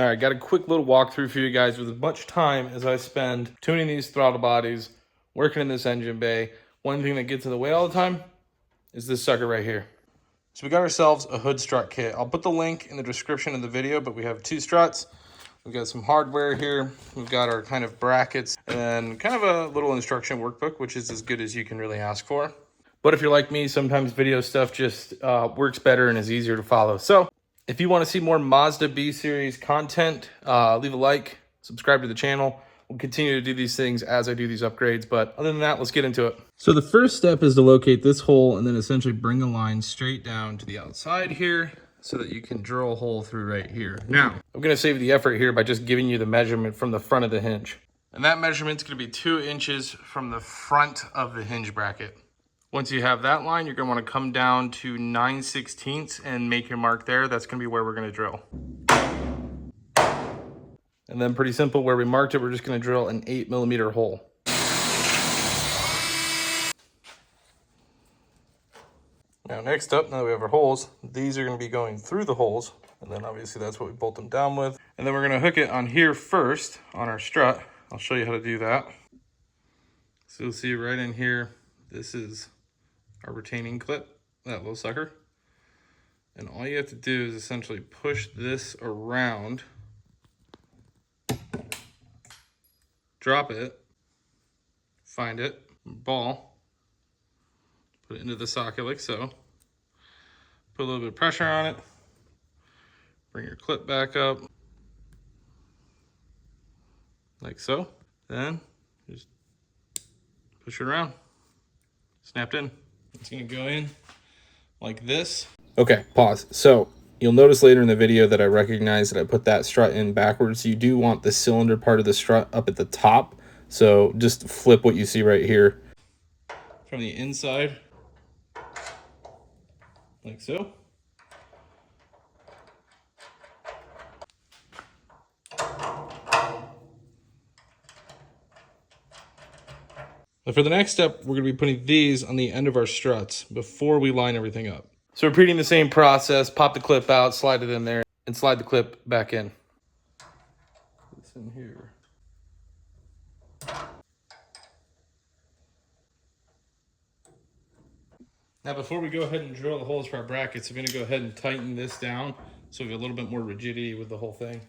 All right, got a quick little walkthrough for you guys with as much time as I spend tuning these throttle bodies, working in this engine bay. One thing that gets in the way all the time is this sucker right here. So we got ourselves a hood strut kit. I'll put the link in the description of the video, but we have 2 struts. We've got some hardware here. We've got our kind of brackets and kind of a little instruction workbook, which is as good as you can really ask for. But if you're like me, sometimes video stuff just works better and is easier to follow. So if you want to see more Mazda B series content, leave a like, subscribe to the channel. We'll continue to do these things as I do these upgrades, but other than that, let's get into it. So the first step is to locate this hole and then essentially bring a line straight down to the outside here so that you can drill a hole through right here. Now, I'm gonna save the effort here by just giving you the measurement from the front of the hinge. And that measurement's gonna be 2 inches from the front of the hinge bracket. Once you have that line, you're gonna wanna come down to 9/16 and make your mark there. That's gonna be where we're gonna drill. And then pretty simple, where we marked it, we're just gonna drill an 8mm hole. Now next up, now that we have our holes, these are gonna be going through the holes, and then obviously that's what we bolt them down with. And then we're gonna hook it on here first, on our strut. I'll show you how to do that. So you'll see right in here, this is our retaining clip, that little sucker. And all you have to do is essentially push this around, drop it, find it, ball, put it into the socket like so, put a little bit of pressure on it, bring your clip back up, like so, then just push it around, snapped in. It's gonna go in like this. Okay, pause. So you'll notice later in the video that I recognize that I put that strut in backwards. You do want the cylinder part of the strut up at the top. So just flip what you see right here from the inside, like so. But for the next step, we're gonna be putting these on the end of our struts before we line everything up. So repeating the same process, pop the clip out, slide it in there, and slide the clip back in. This in here. Now before we go ahead and drill the holes for our brackets, I'm gonna go ahead and tighten this down so we have a little bit more rigidity with the whole thing.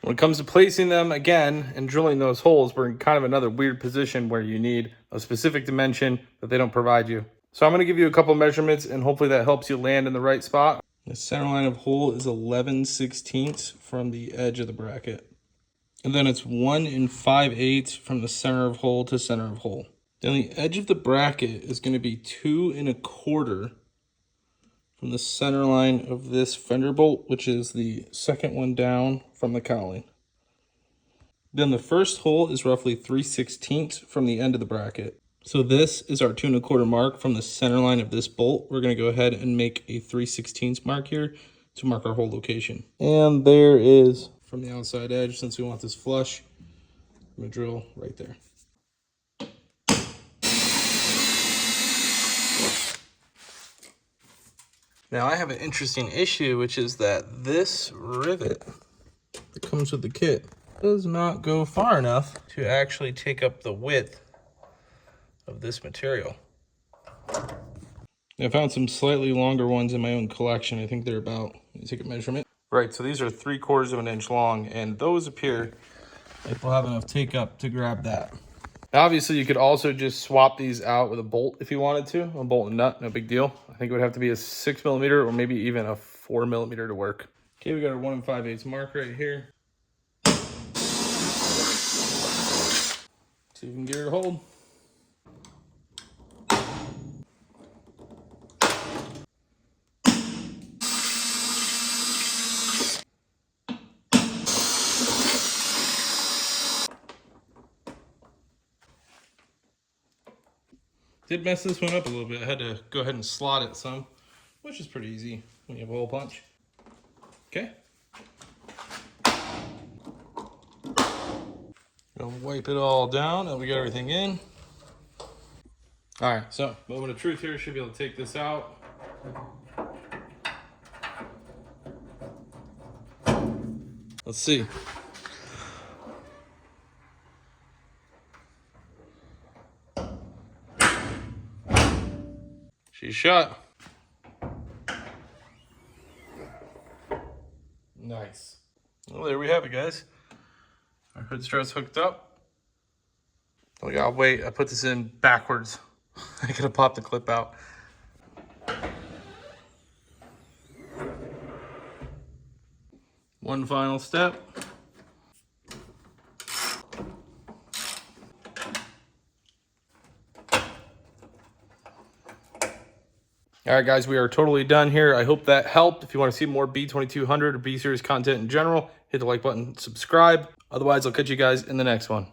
When it comes to placing them again and drilling those holes, we're in kind of another weird position where you need a specific dimension that they don't provide you. So I'm going to give you a couple measurements and hopefully that helps you land in the right spot. The center line of hole is 11/16 from the edge of the bracket. And then it's 1 5/8 from the center of hole to center of hole. Then the edge of the bracket is going to be 2 1/4 from the center line of this fender bolt, which is the second one down from the cowling. Then the first hole is roughly 3/16 from the end of the bracket. So this is our 2 1/4 mark from the center line of this bolt. We're gonna go ahead and make a 3/16 mark here to mark our hole location. And there is from the outside edge, since we want this flush, I'm gonna drill right there. Now I have an interesting issue, which is that this rivet that comes with the kit does not go far enough to actually take up the width of this material. I found some slightly longer ones in my own collection. I think they're about, let me take a measurement. Right, so these are 3/4 of an inch long, and those appear like they'll have enough take up to grab that. Now, obviously, you could also just swap these out with a bolt if you wanted to. A bolt and nut, no big deal. I think it would have to be a 6mm or maybe even a 4mm to work. Okay, we got our 1 5/8 mark right here. See if you can get her to hold. Did mess this one up a little bit. I had to go ahead and slot it some, which is pretty easy when you have a hole punch. Okay. Gonna wipe it all down and we got everything in. All right, so moment of truth here. Should be able to take this out. Let's see. She's shut. Nice. Well, there we have it, guys. Our hood strut's hooked up. Oh, yeah, I'll wait. I put this in backwards. I gotta pop the clip out. One final step. All right, guys, we are totally done here. I hope that helped. If you want to see more B2200 or B-Series content in general, hit the like button, subscribe. Otherwise, I'll catch you guys in the next one.